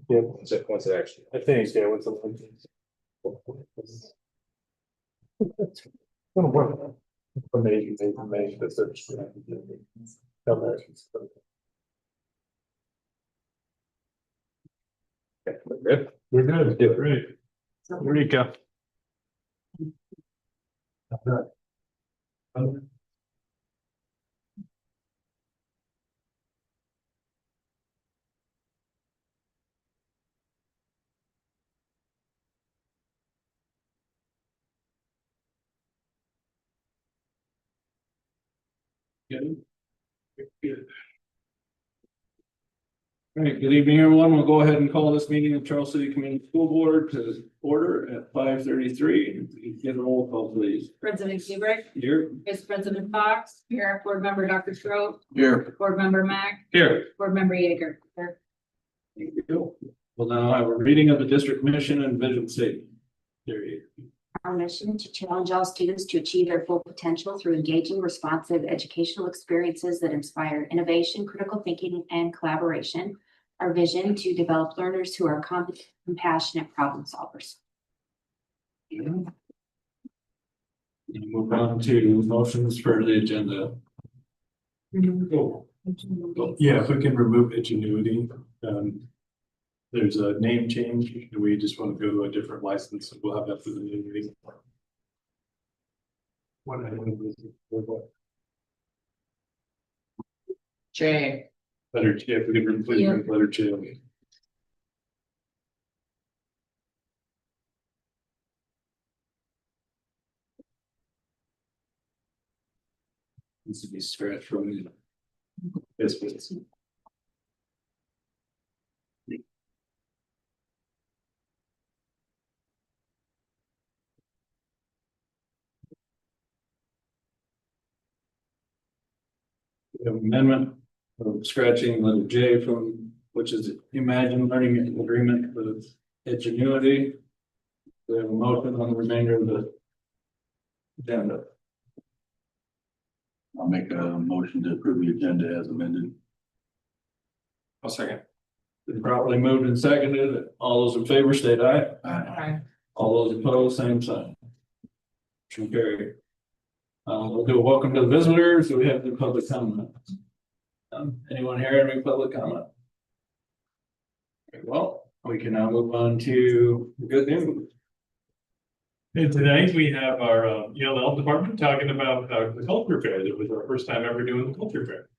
Yeah, once it actually. I think, yeah, what's the. Amazing, the search. Okay, we're good. We're good, Do it. great. Eureka. Good. All right, good evening, everyone. We'll go ahead and call this meeting of Charles City Community School Board to order at 5:33. Get a roll call, please. President Seabrick, Here. Vice President Fox, here, Board Member Dr. Stroh, Here. Board Member Mack, Here. Board Member Yeager. Here. Thank you. We'll now have a reading of the district mission and vision statement. Period. Our mission to challenge all students to achieve their full potential through engaging, responsive educational experiences that inspire innovation, critical thinking, and collaboration. Our vision to develop learners who are competent, compassionate problem solvers. And move on to motions for the agenda. Yeah, if we can remove ingenuity, there's a name change, and we just want to go to a different license, and we'll have that for the new meeting. Jay. Letter J, if we can replace Yeah. letter J. Needs to be scratched from the. Yes, please. We have amendment of scratching letter J from, which is Imagine Learning Agreement with Ingenuity. We have a motion on the remainder of the agenda. I'll make a motion to approve the agenda as amended. I'll second. Been properly moved and seconded. All those in favor state aye. Aye. All those opposed, same sign. Motion carried. We'll do a welcome to the visitors. Do we have the public comment? Anyone here having public comment? Okay, well, we can now move on to the good news. And tonight we have our ELL department talking about the culture fair. It was our first time ever doing the culture fair.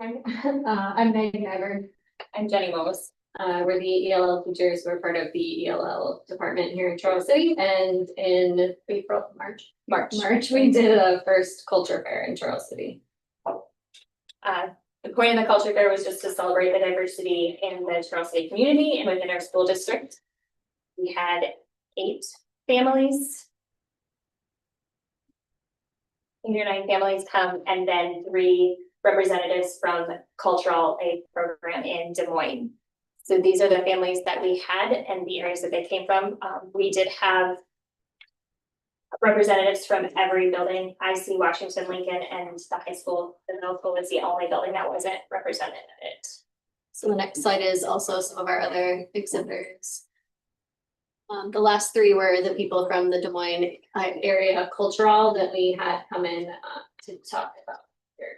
I'm Megan Nyberg. I'm Jenny Mose. We're the ELL teachers. We're part of the ELL department here in Charles City. And in April, March, we did a first culture fair in Charles City. The point of the culture fair was just to celebrate the diversity in the Charles City community and within our school district. We had 8 families. 8 or 9 families come, and then 3 representatives from cultural aid program in Des Moines. So these are the families that we had and the areas that they came from. We did have representatives from every building. IC, Washington, Lincoln, and the high school. The middle school was the only building that wasn't represented in it. So the next slide is also some of our other exhibitors. The last 3 were the people from the Des Moines area cultural that we had come in to talk about here.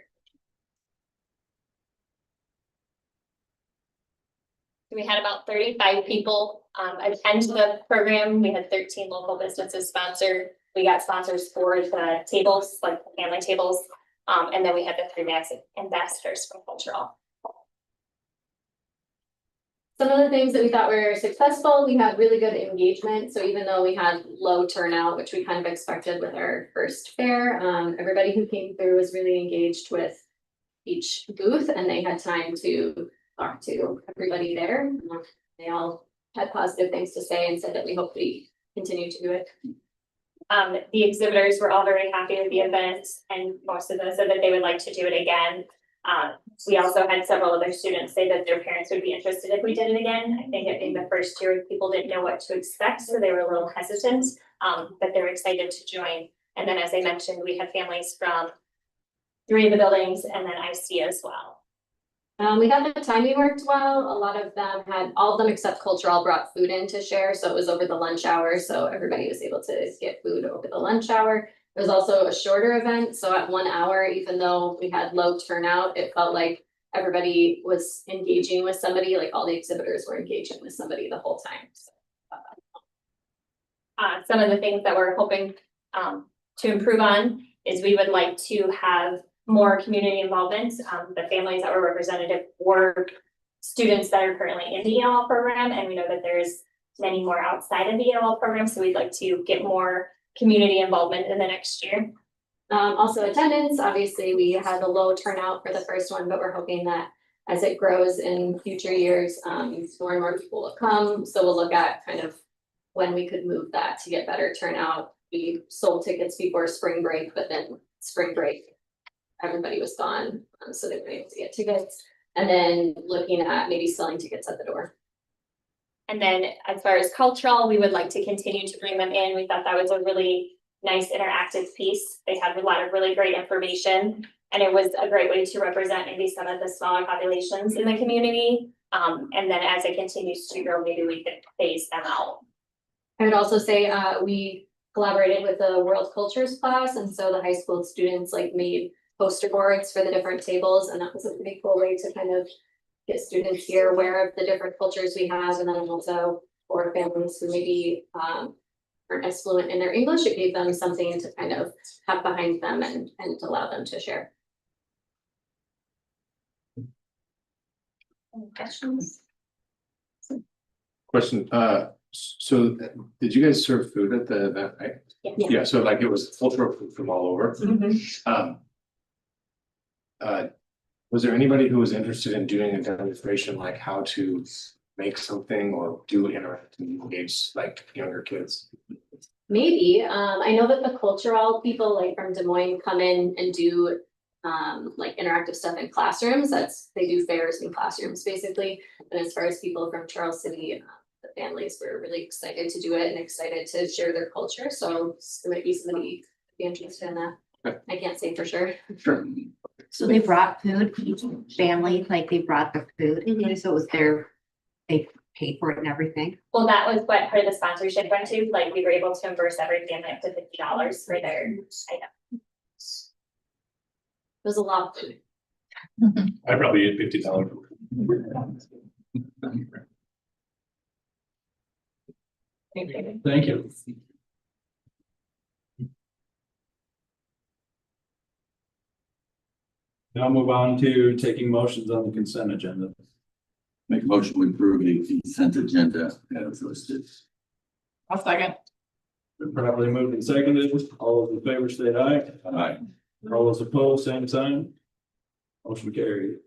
We had about 35 people attend the program. We had 13 local businesses sponsored. We got sponsors for the tables, like the family tables. And then we had the 3 ambassadors from cultural. Some of the things that we thought were successful, we had really good engagement. So even though we had low turnout, which we kind of expected with our first fair, everybody who came through was really engaged with each booth, and they had time to talk to everybody there. They all had positive things to say and said that we hope we continue to do it. The exhibitors were all very happy with the event, and most of them said that they would like to do it again. We also had several other students say that their parents would be interested if we did it again. I think in the first year, people didn't know what to expect, so they were a little hesitant, but they're excited to join. And then, as I mentioned, we had families from 3 of the buildings and then IC as well. We had the timing worked well. A lot of them had, all of them except cultural brought food in to share, so it was over the lunch hour, so everybody was able to get food over the lunch hour. It was also a shorter event, so at 1 hour, even though we had low turnout, it felt like everybody was engaging with somebody, like all the exhibitors were engaging with somebody the whole time. So, Some of the things that we're hoping to improve on is we would like to have more community involvement. The families that were represented were students that are currently in the ELL program, and we know that there's many more outside of the ELL program, so we'd like to get more community involvement in the next year. Also attendance, obviously, we had a low turnout for the first one, but we're hoping that as it grows in future years, more and more people will come, so we'll look at kind of when we could move that to get better turnout. We sold tickets before spring break, but then spring break, everybody was gone, so they were able to get tickets. And then looking at maybe selling tickets at the door. And then as far as cultural, we would like to continue to bring them in. We thought that was a really nice interactive piece. They had a lot of really great information, and it was a great way to represent maybe some of the smaller populations in the community. And then as it continues to grow, maybe we could phase them out. I would also say, we collaborated with the World Cultures class, and so the high school students like made poster boards for the different tables, and that was a pretty cool way to kind of get students here aware of the different cultures we have, and then also for families who maybe aren't as fluent in their English, it gave them something to kind of have behind them and allow them to share. Any questions? Question, so did you guys serve food at the event, right? Yeah. Yeah, so like it was cultural food from all over. Was there anybody who was interested in doing a demonstration, like how to make something or do interact and engage like younger kids? Maybe, I know that the cultural people like from Des Moines come in and do like interactive stuff in classrooms. They do fairs in classrooms basically. And as far as people from Charles City, the families were really excited to do it and excited to share their culture. So there might be somebody be interested in that. I can't say for sure. Sure. So they brought food, each family, like they brought the food, so it was they paid for it and everything. Well, that was what part of the sponsorship went to. Like we were able to reimburse every family up to $50 for their item. It was a lot of food. I probably ate $50. Thank you. Now move on to taking motions on the consent agenda. Make a motion to approve the consent agenda as listed. I'll second. Been properly moved and seconded. All those in favor state aye. Aye. All those opposed, same sign. Motion carried.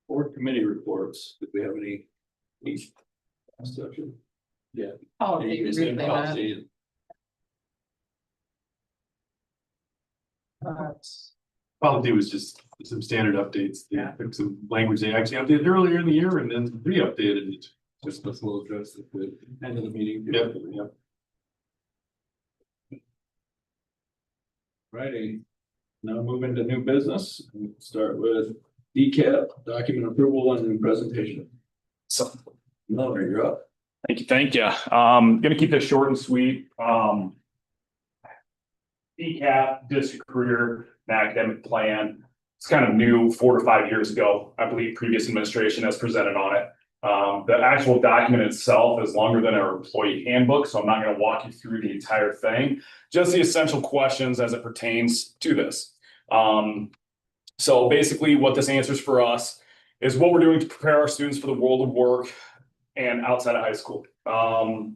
Board committee reports. Did we have any? Yeah. Oh, Any consent policy? Policy was just some standard updates. Yeah, took some language they actually updated earlier in the year and then re-updated it. Just a little address at the end of the meeting. Yep, yep. Righty. Now move into new business and start with DCAP, document approval and presentation. So, No, you're up. thank you. Gonna keep this short and sweet. DCAP, district career and academic plan. It's kind of new 4 to 5 years ago. I believe previous administration has presented on it. The actual document itself is longer than our employee handbook, so I'm not going to walk you through the entire thing. Just the essential questions as it pertains to this. So basically what this answers for us is what we're doing to prepare our students for the world of work and outside of high school.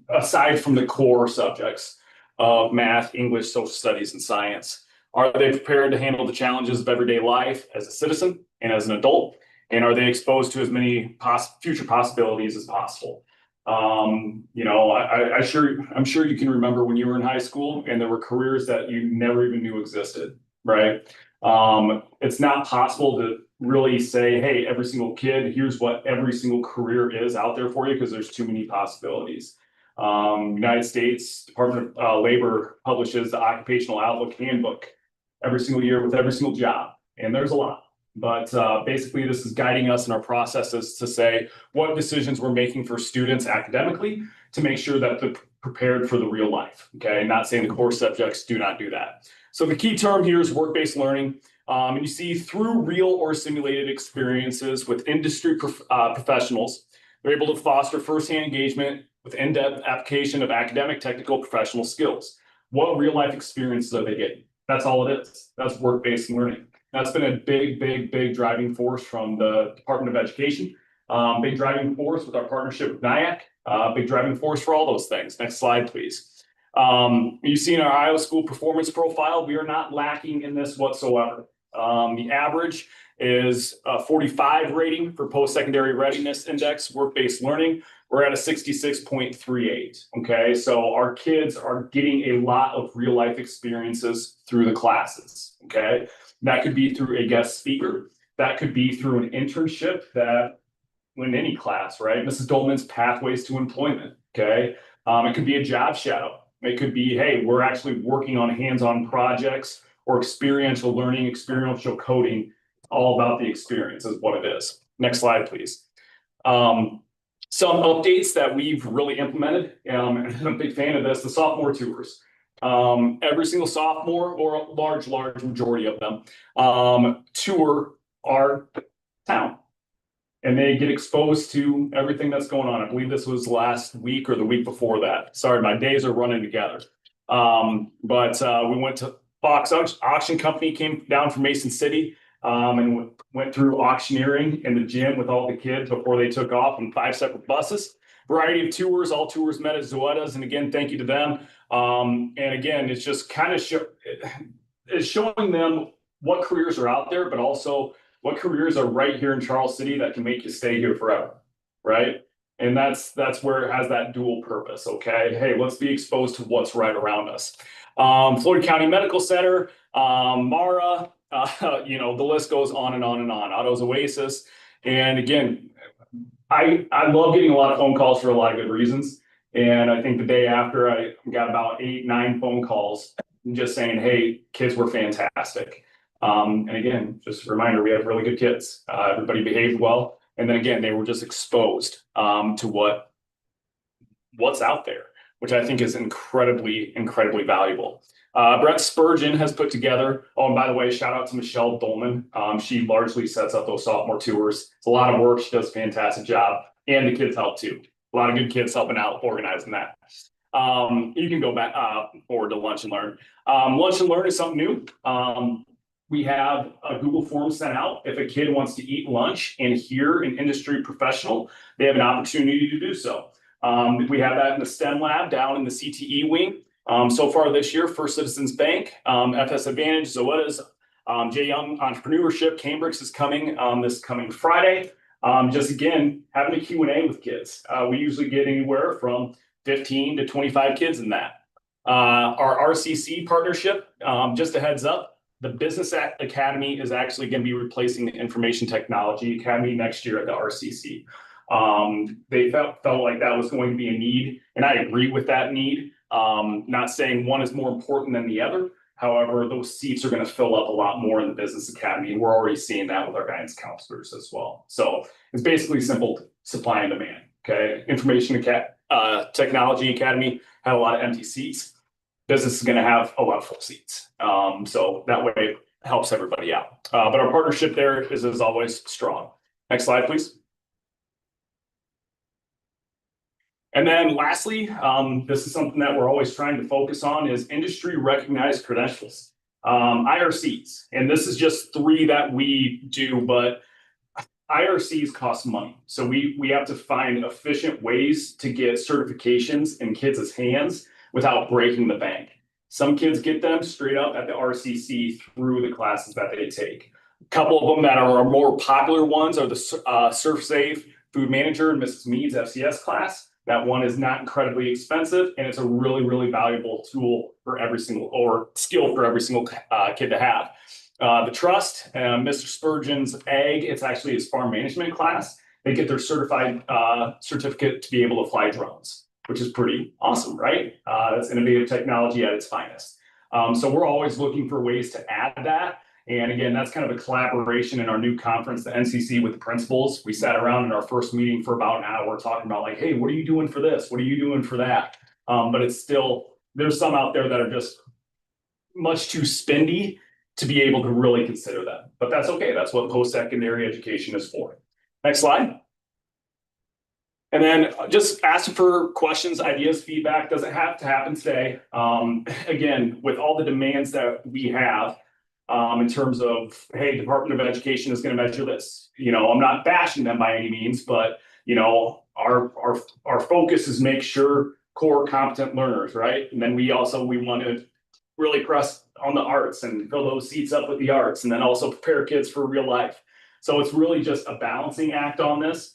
Aside from the core subjects of math, English, social studies, and science. Are they prepared to handle the challenges of everyday life as a citizen and as an adult? And are they exposed to as many future possibilities as possible? You know, I'm sure you can remember when you were in high school and there were careers that you never even knew existed, right? It's not possible to really say, hey, every single kid, here's what every single career is out there for you, because there's too many possibilities. United States Department of Labor publishes the Occupational Outlook Handbook every single year with every single job, and there's a lot. But basically, this is guiding us in our processes to say what decisions we're making for students academically to make sure that they're prepared for the real life. Okay, not saying the core subjects do not do that. So the key term here is work-based learning. And you see through real or simulated experiences with industry professionals, they're able to foster firsthand engagement with in-depth application of academic, technical, professional skills. What real-life experiences are they getting? That's all it is. That's work-based learning. That's been a big driving force from the Department of Education. Big driving force with our partnership with NIAC. Big driving force for all those things. Next slide, please. You see in our Iowa School Performance Profile, we are not lacking in this whatsoever. The average is a 45 rating for post-secondary readiness index, work-based learning. We're at a 66.38. Okay, so our kids are getting a lot of real life experiences through the classes. Okay, that could be through a guest speaker. That could be through an internship that in any class, right? Mrs. Dolman's Pathways to Employment. Okay, it could be a job shadow. It could be, hey, we're actually working on hands-on projects or experiential learning, experiential coding. All about the experience is what it is. Next slide, please. Some updates that we've really implemented, and I'm a big fan of this, the sophomore tours. Every single sophomore, or a large majority of them, tour our town. And they get exposed to everything that's going on. I believe this was last week or the week before that. Sorry, my days are running together. But we went to Fox Auction Company, came down from Mason City, and went through auctioneering in the gym with all the kids before they took off on 5 separate buses. Variety of tours, all tours met at Zoetta's, and again, thank you to them. And again, it's just kind of it's showing them what careers are out there, but also what careers are right here in Charles City that can make you stay here forever, right? And that's where it has that dual purpose. Okay, hey, let's be exposed to what's right around us. Floyd County Medical Center, Mara. The list goes on and on and on. Autos Oasis. And again, I love getting a lot of phone calls for a lot of good reasons. And I think the day after I got about 8-9 phone calls just saying, hey, kids were fantastic. And again, just a reminder, we have really good kids. Everybody behaved well. And then again, they were just exposed to what's out there, which I think is incredibly valuable. Brett Spurgeon has put together, oh, and by the way, shout out to Michelle Dolman. She largely sets up those sophomore tours. It's a lot of work. She does a fantastic job. And the kids help too. A lot of good kids helping out, organizing that. You can go back forward to Lunch and Learn. Lunch and Learn is something new. We have a Google form sent out. If a kid wants to eat lunch and hear an industry professional, they have an opportunity to do so. We have that in the STEM lab down in the CTE wing. So far this year, First Citizens Bank, FS Advantage, Zoetta's, J Young Entrepreneurship, Cambridge is coming this coming Friday. Just again, having a Q&A with kids. We usually get anywhere from 15 to 25 kids in that. Our RCC partnership, just a heads up, the Business Academy is actually going to be replacing the Information Technology Academy next year at the RCC. They felt like that was going to be a need, and I agree with that need. Not saying one is more important than the other. However, those seats are going to fill up a lot more in the Business Academy, and we're already seeing that with our guidance counselors as well. So it's basically simple supply and demand. Okay, Information Technology Academy had a lot of empty seats. Business is going to have a lot of full seats. So that way it helps everybody out. But our partnership there is, as always, strong. Next slide, please. And then lastly, this is something that we're always trying to focus on is industry recognized credentials, IRCs. And this is just 3 that we do, but IRCs cost money. So we have to find efficient ways to get certifications in kids' hands without breaking the bank. Some kids get them straight up at the RCC through the classes that they take. A couple of them that are our more popular ones are the SurfSafe Food Manager and Mrs. Mead's FCS class. That one is not incredibly expensive, and it's a really valuable tool for every single, or skill for every single kid to have. the trust, Mr. Spurgeon's ag, it's actually his farm management class. They get their certified certificate to be able to fly drones, which is pretty awesome, right? That's innovative technology at its finest. So we're always looking for ways to add that. And again, that's kind of a collaboration in our new conference, the NCC, with the principals. We sat around in our first meeting for about an hour talking about like, hey, what are you doing for this? What are you doing for that? But it's still, there's some out there that are just much too spendy to be able to really consider that. But that's okay. That's what post-secondary education is for. Next slide. And then just asking for questions, ideas, feedback. Doesn't have to happen today. Again, with all the demands that we have, in terms of, hey, Department of Education is going to measure this. You know, I'm not bashing them by any means, but you know, our focus is make sure core competent learners, right? And then we want to really press on the arts and fill those seats up with the arts, and then also prepare kids for real life. So it's really just a balancing act on this.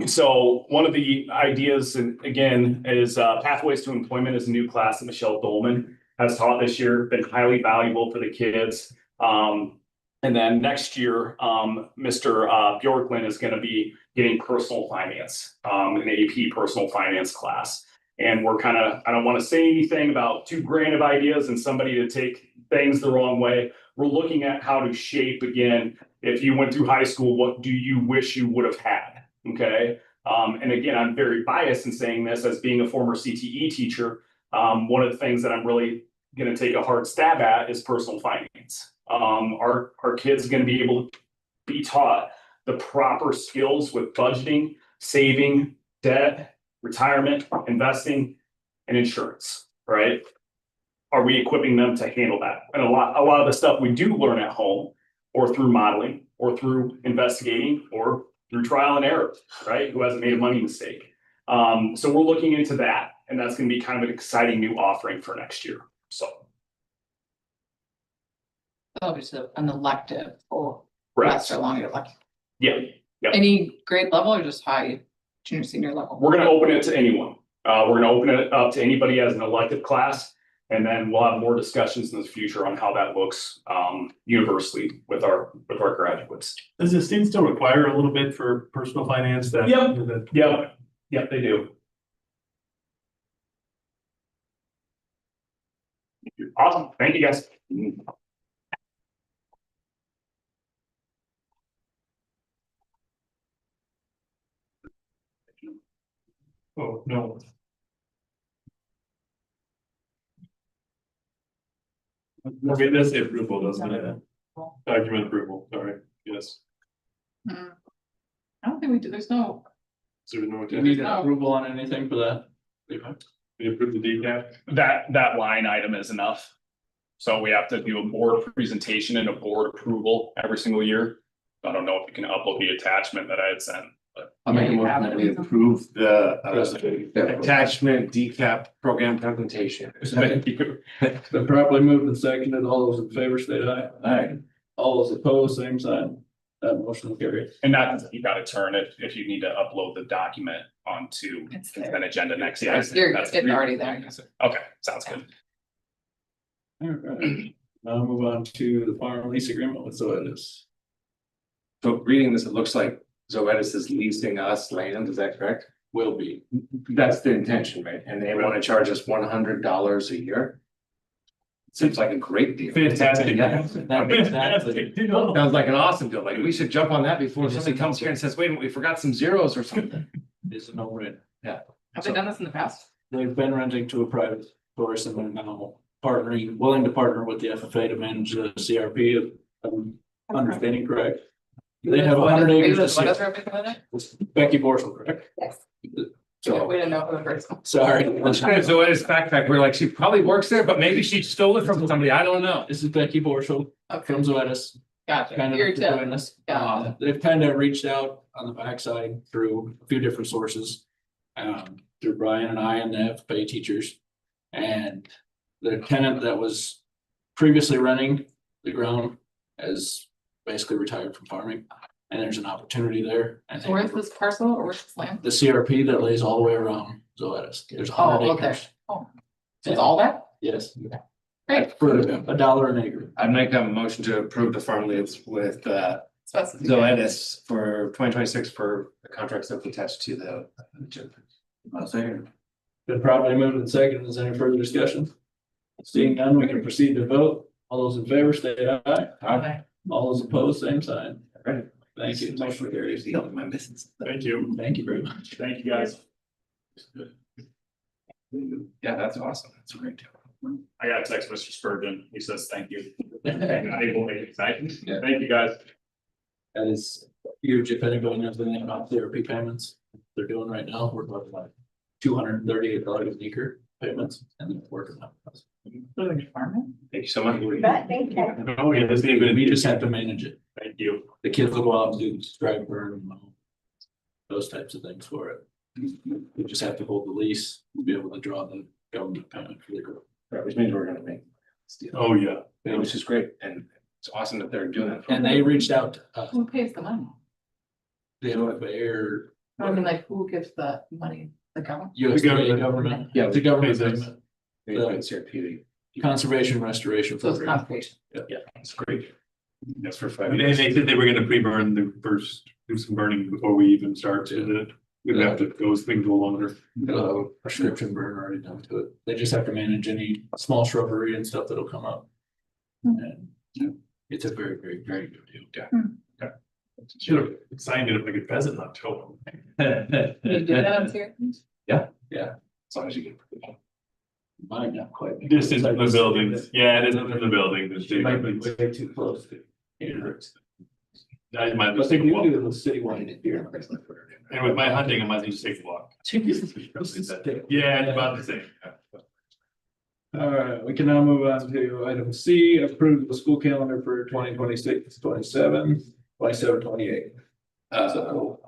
So one of the ideas, and again, is Pathways to Employment is a new class that Michelle Dolman has taught this year, been highly valuable for the kids. And then next year, Mr. Bjorklund is going to be getting personal finance, an AP personal finance class. And we're kind of, I don't want to say anything about too grand of ideas and somebody to take things the wrong way. We're looking at how to shape, again, if you went through high school, what do you wish you would have had? Okay. And again, I'm very biased in saying this as being a former CTE teacher. One of the things that I'm really going to take a hard stab at is personal finance. Our kids are going to be able to be taught the proper skills with budgeting, saving, debt, retirement, investing, and insurance, right? Are we equipping them to handle that? And a lot of the stuff we do learn at home or through modeling or through investigating or through trial and error, right? Who hasn't made a money mistake? So we're looking into that, and that's going to be kind of an exciting new offering for next year. So. Obviously, an elective or Correct. last or longer elective. Yeah, Yep. Any grade level or just high, junior, senior level? we're going to open it to anyone. We're going to open it up to anybody as an elective class, and then we'll have more discussions in the future on how that looks universally with our graduates. Does the state still require a little bit for personal finance that? Yep. Yep, they do. Awesome. Thank you, guys. Oh, no. Okay, that's the approval, doesn't it? Document approval, sorry, yes. Hmm. I don't think we do, there's no, So we know what Do you need to, an approval on anything for that? we approve the decaf. That line item is enough. So we have to do a board presentation and a board approval every single year. I don't know if you can upload the attachment that I had sent, but. I'll make a motion that we approve the Presentation. attachment decap program presentation. Thank you. Been properly moved and seconded. All those in favor state aye. Aye. All those opposed, same sign. That motion will carry. And that, you gotta turn it if you need to upload the document onto it's an there. agenda next. You're, it's already there. Okay, sounds good. All right. Now move on to the farm lease agreement with Zoetis. So reading this, it looks like Zoetis is leasing us land, is that correct? Will be. That's the intention, right? And they want to charge us $100 a year. Seems like a great deal. Fantastic. Fantastic. Sounds like an awesome deal. Like we should jump on that before somebody comes here and says, wait a minute, we forgot some zeros or something. It's a no-brainer. Have they done this in the past? They've been renting to a private source and they're now partnering, willing to partner with the FFA to manage the CRP, if I'm understanding correct. They have 100 acres. What is represented? Becky Borsell, correct? Yes. So, We didn't know who the person. sorry. Zoetis backpack, we're like, she probably works there, but maybe she stole it from somebody. I don't know. This is Becky Borsell Okay, from Zoetis. gotcha. Kind You're of doing this. Gotcha. They've kind of reached out on the backside through a few different sources. Through Brian and I and the FFA teachers. And the tenant that was previously renting the ground has basically retired from farming. And there's an opportunity there. And So where's this parcel or where's this land? the CRP that lays all the way around Zoetis. There's Oh, 100 okay. acres. Oh, so it's all that? Yes. For $1 an acre. I'd make a motion to approve the farm lease with Zoetis for 2026 for the contracts that we attached to the agenda. I'll say. Been properly moved and seconded. Is there any further discussion? Seeing none, we can proceed to vote. All those in favor, state aye. Aye. All those opposed, same sign. Right. Thank you. Motion carries. Am I missing something? Thank you. Thank you very much. Thank you, guys. Yeah, that's awesome. That's great. I got a text Mr. Spurgeon. He says, thank you. Not able to make it tonight. Yeah. Thank you, guys. That is huge. If anybody knows anything about therapy payments they're doing right now, we're talking about $238 an acre payments and they're working on it. Thank you so much. Thank you. Oh, yeah, this ain't been. We just have to manage it. Thank you. The kids will go out and do drive burn, and mow, those types of things for it. We just have to hold the lease, to be able to draw the government payment for the group. Right, which means we're gonna make. this deal. Oh, yeah. Which is great, and it's awesome that they're doing that. And they reached out to us, Who pays the money? the OFA I mean, like, who gives the money? The government? USDA government, Yeah, the government pays us. payment, It's your PD. conservation restoration So it's program. conservation. It's great. That's for 5 And years. they said they were gonna pre-burn the first, do some burning before we even start to it. We'd have to go as things go longer. Prescription burn already done to it. They just have to manage any small shrubbery and stuff that'll come up. And it's a very, very, very good deal. Should have signed it if I could pheasant hunt too. You do that on Syracuse? As long as you get. Might not quite. Distance from the buildings. Yeah, it is in the building. It might be way too close to. I might But just they take a do walk. do the citywide deer. And with my hunting, I might just take a walk. Yeah, it's about the same. All right, we can now move on to item C, approve the school calendar for 2026, 27, 27, 28. So.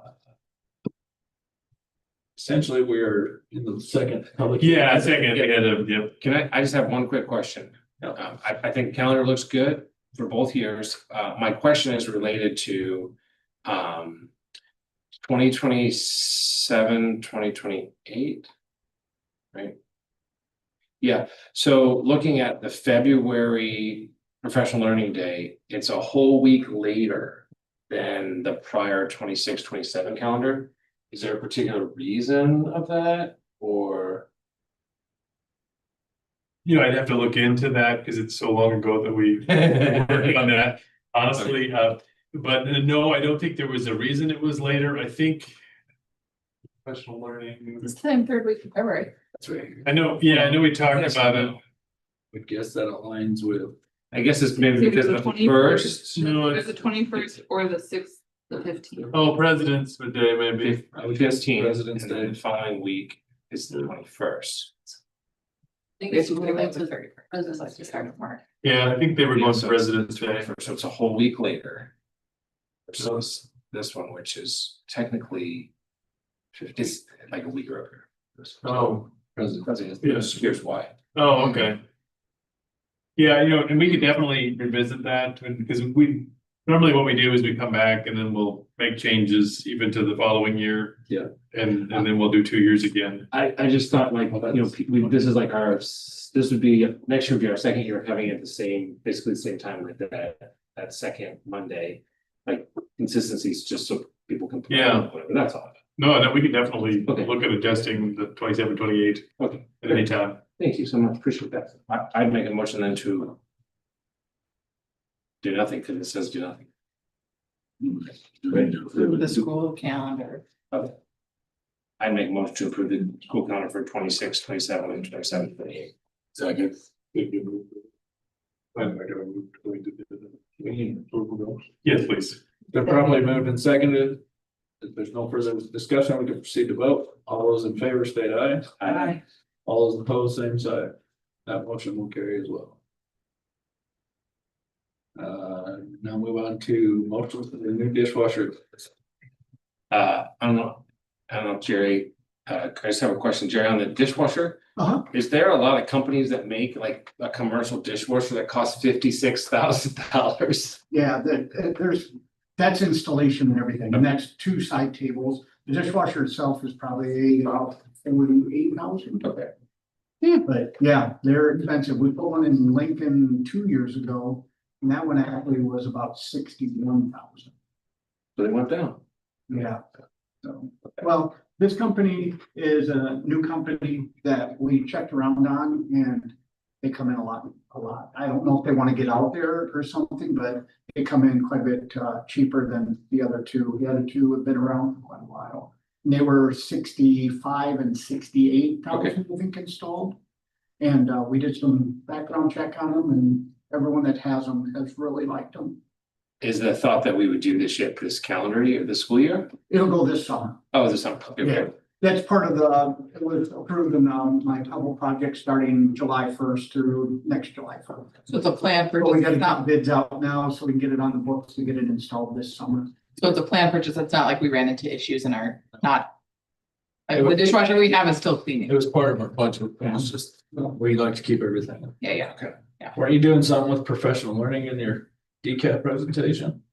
Essentially, we're in the second public. Yeah, second, yep. Can I just have one quick question? I think calendar looks good for both years. My question is related to 2027, 2028. Right? Yeah, so looking at the February Professional Learning Day, it's a whole week later than the prior 26, 27 calendar. Is there a particular reason of that, or? You know, I'd have to look into that because it's so long ago that we worked on that, honestly, but no, I don't think there was a reason it was later, I think. Professional learning, It's the same third week of February. That's right. I know we talked about it. I guess that aligns with. I guess it's maybe It's because either of the the first. No, It's the 21st or the 6th, the 15th. Oh, President's Day, maybe. I would guess 15th, President's and then Day. the following week is the 21st. I think it's related to the 31st. It's like the start of March. Yeah, I think they were Yeah, going so to it's President's Day. 21st, so it's a whole week later. So this one, which is technically, it's like a week earlier. Oh, Here's why. oh, okay. Yeah, you know, and we could definitely revisit that because normally what we do is we come back and then we'll make changes even to the following year. Yeah. And then we'll do 2 years again. I just thought like, this is like this would be, next year would be our second year of having it basically the same time like that second Monday. Like consistency is just so people can. Yeah. Whatever, that's all. No, we could definitely Okay. look at adjusting the 27, 28 Okay, at any time. thank you so much, appreciate that. I'd make a motion then to do nothing, because it says do nothing. Approve the school calendar. Okay. I'd make a motion to approve the school calendar for 26, 27, and 27, 28. Second. I'm not gonna move to the. Yes, please. They're probably moved and seconded. If there's no further discussion, we can proceed to vote. All those in favor state aye. Aye. All those opposed, same side. That motion will carry as well. Now move on to motion for the new dishwasher. I don't know, Jerry, I just have a question, Jerry, on the dishwasher. Is there a lot of companies that make like a commercial dishwasher that costs $56,000? Yeah, that's installation and everything, and that's 2 side tables. The dishwasher itself is probably about 48,000. Okay. But yeah, they're expensive. We put one in Lincoln 2 years ago, and that one actually was about 61,000. So they went down. Yeah. So, well, this company is a new company that we checked around on and they come in a lot. I don't know if they want to get out there or something, but they come in quite a bit cheaper than the other two. The other two have been around for quite a while. And they were 65 and 68,000, I think, installed. And we did some background check on them, and everyone that has them has really liked them. Is the thought that we would do this calendar year, this school year? It'll go this summer. Oh, this summer. Okay. Yeah. That's part of it was approved in my couple project starting July 1st through next July 1st. So it's a plan for But we just, gotta it's get not, bids out now so we can get it on the books to get it installed this summer. so it's a plan for just, it's not like we ran into issues in our, not. Like the dishwasher we have is still It cleaning. was part of our budget. It's just, we like to keep everything. Yeah, yeah. Okay. Were you doing something with professional learning in your decaf presentation?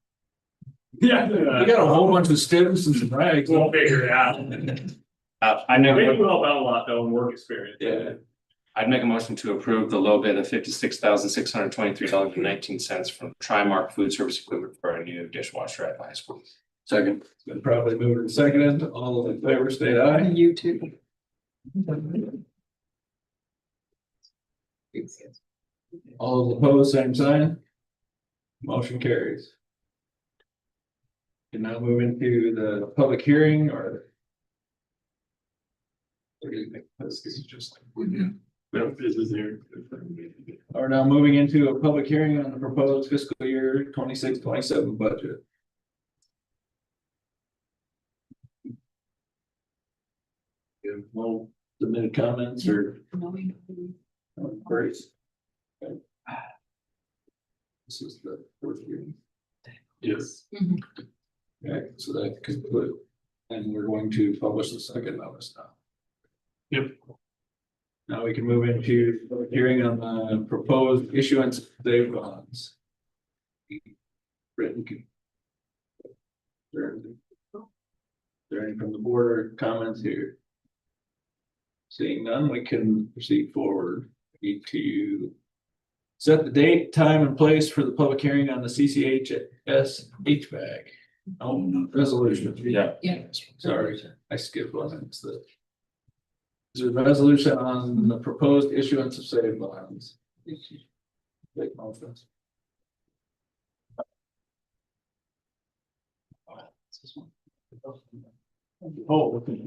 Yeah. You got a whole bunch of students and some rags. We'll figure it out. I know. Maybe we'll help out a lot though in work experience. Yeah. I'd make a motion to approve the low bid of $56,623.19 from Trimark Food Service Equipment for our new dishwasher at the high school. Second. It's been probably moved and seconded. All in favor, state aye. And you too. All opposed, same sign. Motion carries. Can now move into the public hearing or. What do you think? This is just like. This is there. Are now moving into a public hearing on the proposed fiscal year 26-27 budget. If no submitted comments or queries. Okay. This is the first reading. Yes. Okay, so that concludes. And we're going to publish the second notice now. Yep. Now we can move into the hearing on the proposed issuance of save bonds. Written. There any from the board or comments here? Seeing none, we can proceed forward. We need to set the date, time, and place for the public hearing on the CCHS HVAC. Oh, resolution. Yeah. Yeah. Sorry, I skipped one. It's the. Is there a resolution on the proposed issuance of save bonds? Take motions. Oh, okay.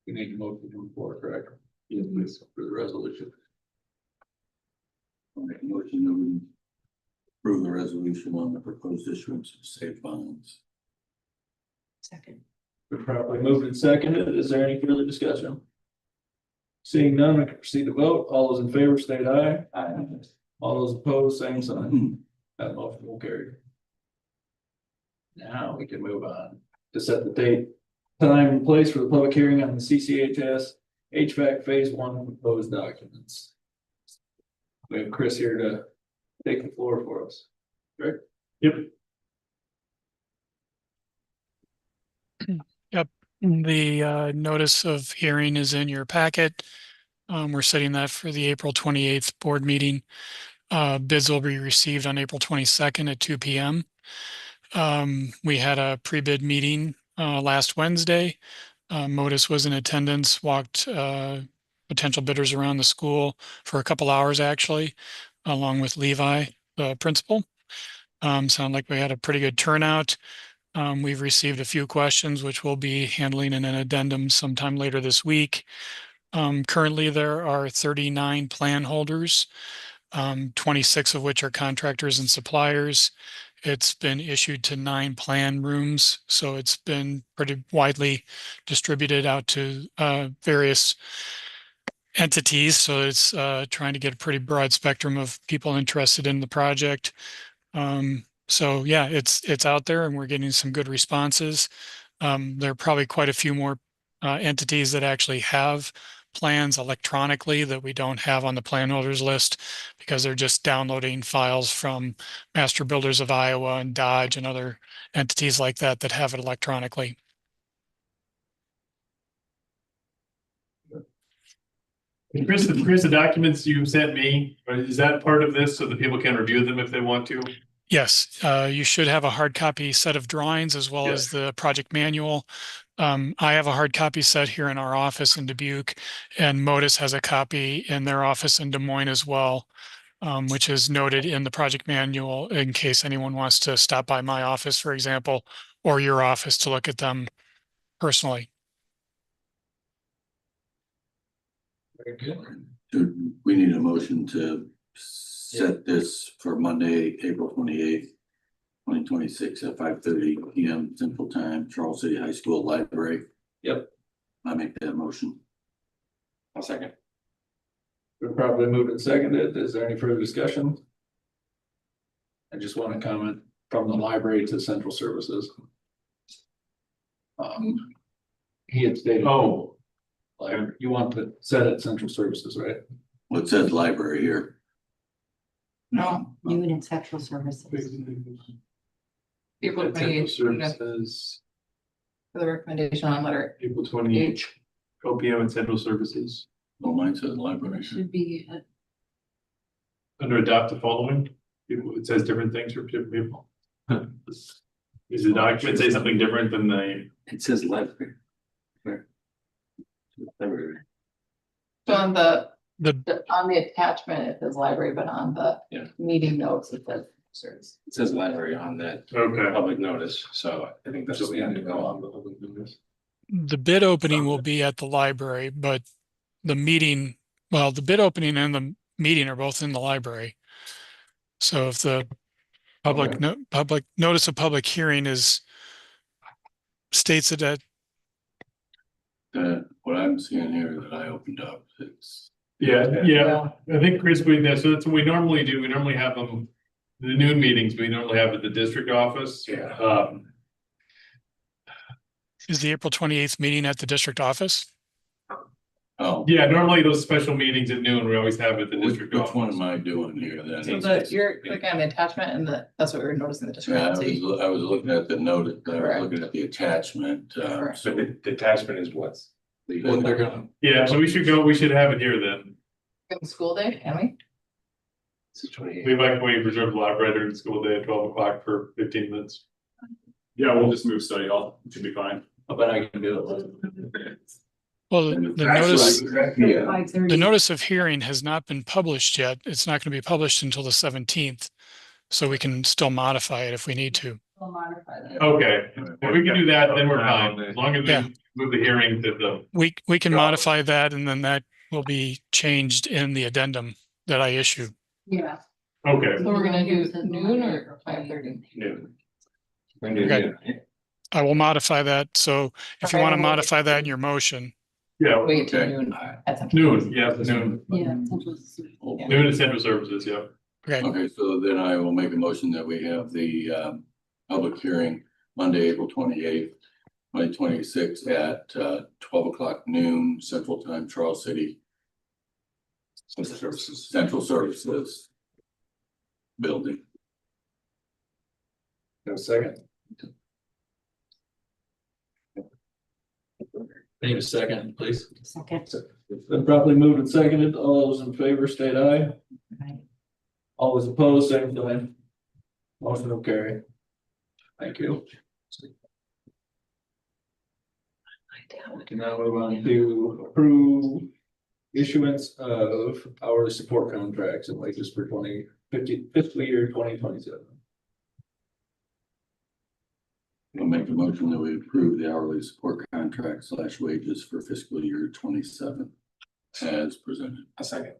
We need to motion to report, correct? Yes, please, for the resolution. I'll make a motion that we approve the resolution on the proposed issuance of safe bonds. Second. We're properly moved and seconded. Is there any further discussion? Seeing none, we can proceed to vote. All those in favor state aye. Aye. All those opposed, same sign. That motion will carry. Now we can move on to set the date, time, and place for the public hearing on the CCHS HVAC Phase 1 proposed documents. We have Chris here to take the floor for us. Right? Yep. The notice of hearing is in your packet. We're setting that for the April 28th board meeting. Bids will be received on April 22nd at 2 p.m. We had a pre-bid meeting last Wednesday. Modus was in attendance, walked potential bidders around the school for a couple hours actually, along with Levi, the principal. Sound like we had a pretty good turnout. We've received a few questions, which we'll be handling in an addendum sometime later this week. Currently, there are 39 plan holders, 26 of which are contractors and suppliers. It's been issued to 9 plan rooms, so it's been pretty widely distributed out to various entities. So it's trying to get a pretty broad spectrum of people interested in the project. So yeah, it's out there and we're getting some good responses. There are probably quite a few more entities that actually have plans electronically that we don't have on the plan holders list because they're just downloading files from Master Builders of Iowa and Dodge and other entities like that that have it electronically. Chris, the documents you sent me, is that part of this so that people can review them if they want to? Yes, you should have a hard copy set of drawings as well as the project manual. I have a hard copy set here in our office in Dubuque, and Modus has a copy in their office in Des Moines as well, which is noted in the project manual in case anyone wants to stop by my office, for example, or your office to look at them personally. Very good. Do we need a motion to set this for Monday, April 28th, 2026 at 5:30 PM Central Time, Charles City High School Library? Yep. I make that motion. I'll second. We're probably moved and seconded. Is there any further discussion? I just want to comment from the library to central services. He had stated. Oh. Like, you want to set it central services, right? Well, it says library here. No, Noon and Central Services. April 28th, Services, for the recommendation on letter April 28th, OPM and Central Services. No, mine says library. should be Under adopt the following, it says different things for different people. Is the document say something different than the? It says library. so on the The on the attachment, it says library, but on the Yeah. meeting notes, it says service. It says library on that Okay. public notice, so I think that's what we have to go on. The bid opening will be at the library, but the meeting, well, the bid opening and the meeting are both in the library. So if the public notice of public hearing is states it at, What I'm seeing here that I opened up, it's. Yeah, I think Chris, so that's what we normally do. We normally have them, the noon meetings, we normally have at the district office. Yeah. is the April 28th meeting at the district office? Oh. Yeah, normally those special meetings at noon, we always have at the Which district one office. am I doing here then? So you're clicking on the attachment and that's what we were noticing the Yeah, discrepancy. I was looking at the note, I was Correct. looking at the attachment, Correct. so. The attachment is what's? What they're gonna. Yeah, so we should have it here then. In school day, can we? We might reserve the library during the school day at 12 o'clock for 15 minutes. Yeah, we'll just move study hall, it should be fine. I bet I can do it. Well, Yeah, the notice of hearing has not been published yet. It's not going to be published until the 17th. So we can still modify it if we need to. We'll modify that. Okay, if we can do that, then we're fine, as long as Yeah. we move the hearing to the. We can modify that and then that will be changed in the addendum that I issue. Yeah, Okay, so we're gonna do noon or 5:30? Noon. Okay. I will modify that. So if you Okay, want to we'll- modify that in your motion, yeah, Wait till Okay. noon. at Central. noon, yeah, noon, Yeah, Central. noon at Central Services, yeah. okay, so then I will make a motion that we have the public hearing Monday, April 28th, 2026 at 12 o'clock noon, Central Time, Charles City. Central Services Building. Got a second? Need a second, please. Second. Been properly moved and seconded. All those in favor state aye. Aye. All those opposed, same sign. Motion will carry. Thank you. We can now move on to approve issuance of hourly support contracts and wages for fiscal year 2027. I'll make a motion that we approve the hourly support contract / wages for fiscal year 27 as presented. A second.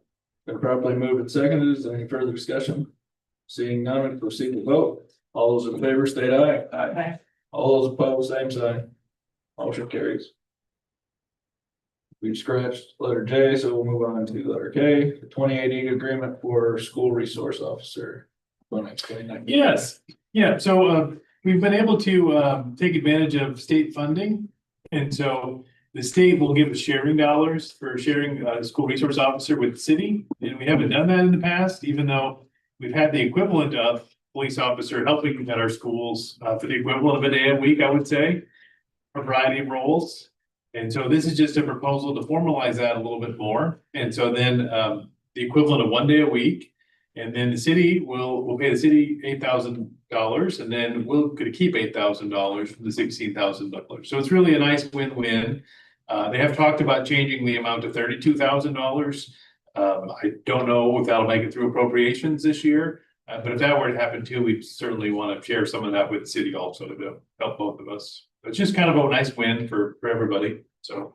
Been properly moved and seconded. Is there any further discussion? Seeing none, we proceed to vote. All those in favor state aye. Aye. All those opposed, same sign. Motion carries. We've scratched letter J, so we'll move on to letter K, the 2080 agreement for school resource officer. Want to explain that? Yes, yeah, so we've been able to take advantage of state funding. And so the state will give us sharing dollars for sharing a school resource officer with the city. And we haven't done that in the past, even though we've had the equivalent of police officer helping at our schools for the equivalent of a day a week, I would say. A variety of roles. And so this is just a proposal to formalize that a little bit more. And so then the equivalent of 1 day a week. And then the city will pay the city $8,000 and then we're gonna keep $8,000 from the $16,000. So it's really a nice win-win. They have talked about changing the amount to $32,000. I don't know if that'll make it through appropriations this year. But if that were to happen too, we certainly want to share some of that with the city also to help both of us. It's just kind of a nice win for everybody, so.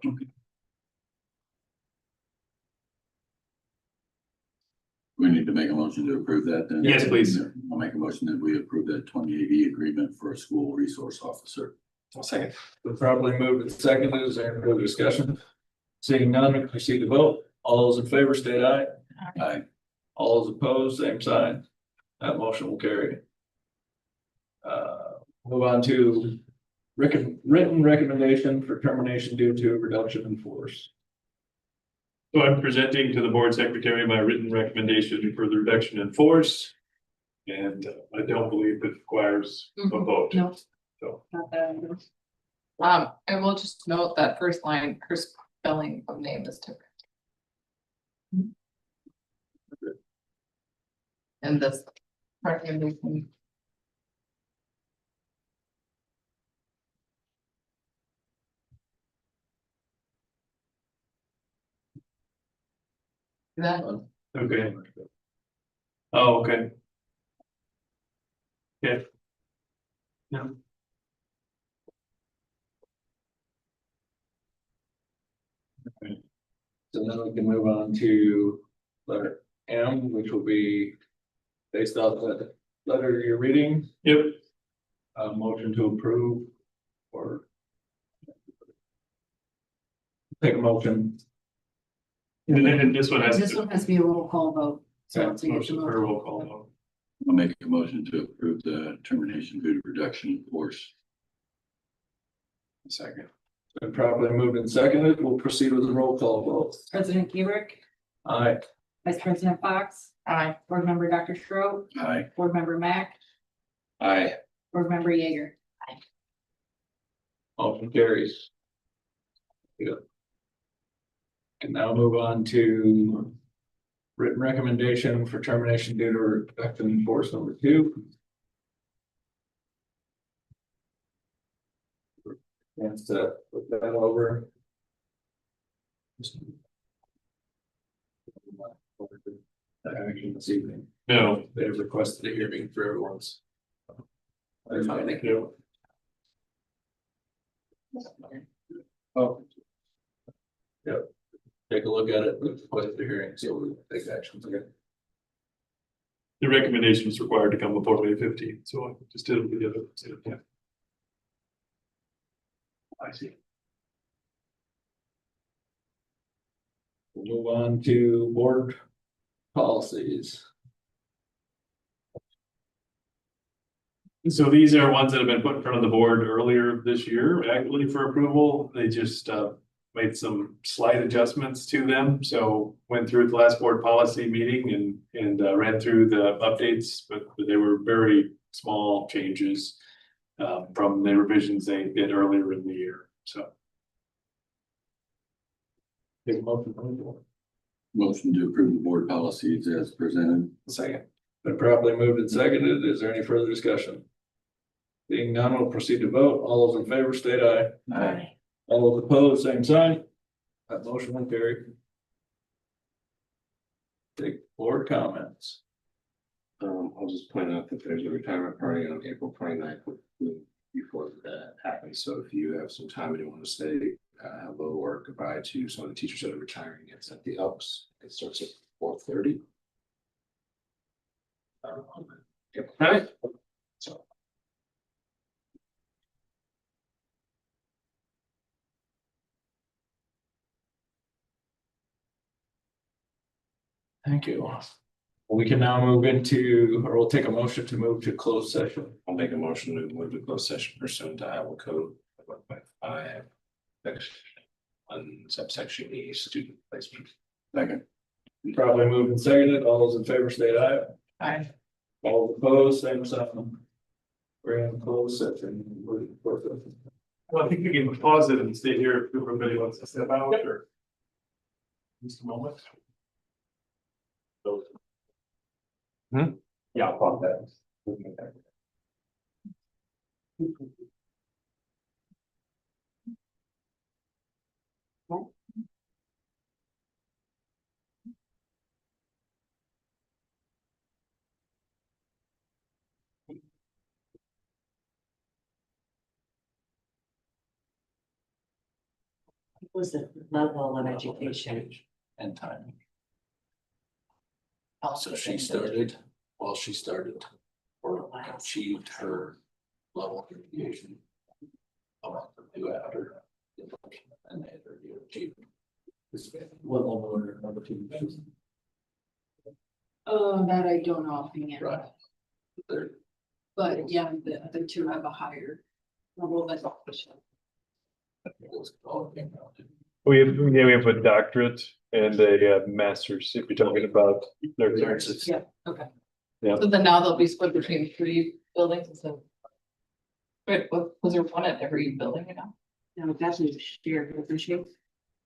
We need to make a motion to approve that then? Yes, please. I'll make a motion that we approve that 2080 agreement for a school resource officer. I'll second. Been properly moved and seconded. Is there any further discussion? Seeing none, proceed to vote. All those in favor state aye. Aye. All those opposed, same sign. That motion will carry. Move on to written recommendation for termination due to reduction in force. So I'm presenting to the board secretary my written recommendation for the reduction in force. And I don't believe it requires a vote. No. So, Not that. And we'll just note that first line, her spelling of name is different. And this recommendation. That one. okay. Oh, okay. Yeah. Yeah. So then we can move on to letter M, which will be based off the letter you're reading. Yep. Motion to approve or take a motion. And then this one has This to. one has to be a roll call vote. So it's a yes or Motion no. for a roll call vote. I'll make a motion to approve the termination due to reduction in force. Second. Been properly moved and seconded. We'll proceed with the roll call vote. President Kebrick, Aye. Vice President Fox, Aye. Board Member Dr. Schroeder, Aye. Board Member Mack, Aye. Board Member Yeager. Motion carries. Good. Can now move on to written recommendation for termination due to reduction in force number 2. And to look that over. Action this evening. No. They have requested a hearing for everyone's. Thank you. Oh. Yep. Take a look at it, request the hearing, so we'll take actions again. The recommendation is required to come before May 15th, so I just did it together. Yeah. I see. We'll move on to board policies. So these are ones that have been put in front of the board earlier this year, actually for approval. They just made some slight adjustments to them. So went through the last board policy meeting and ran through the updates, but they were very small changes from the revisions they did earlier in the year. So. Take a motion from the board. Motion to approve the board policies as presented. Second. Been properly moved and seconded. Is there any further discussion? Being none, we'll proceed to vote. All those in favor state aye. Aye. All those opposed, same sign. That motion will carry. Take board comments. I'll just point out that there's a retirement party on April 29th before that happens. So if you have some time and you want to say hello or goodbye to some of the teachers that are retiring, it's at the Elks. It starts at 4:30. April 9th. So. Thank you. We can now move into, or we'll take a motion to move to closed session. I'll make a motion to move to closed session pursuant to Iowa Code 1.5. on subsection E, student placement. Second. Probably moved and seconded. All those in favor state aye. Aye. All opposed, same sign. We're in closed session. Well, I think we can pause it and stay here if everybody wants to step out or. Just a moment. Yeah, I'll pop that. Was the level of education? And timing. So she started, she started or achieved her level of education. I want to do after. And they achieved. Level order number two. Oh, that I don't know offhand. Right. They're But yeah, the other two have a higher level of education. We have a doctorate and a master's, if you're talking about nurses. Yeah, okay. Yeah. So then now they'll be split between 3 buildings instead of. Wait, was there one at every building now? No, that's shared, isn't she?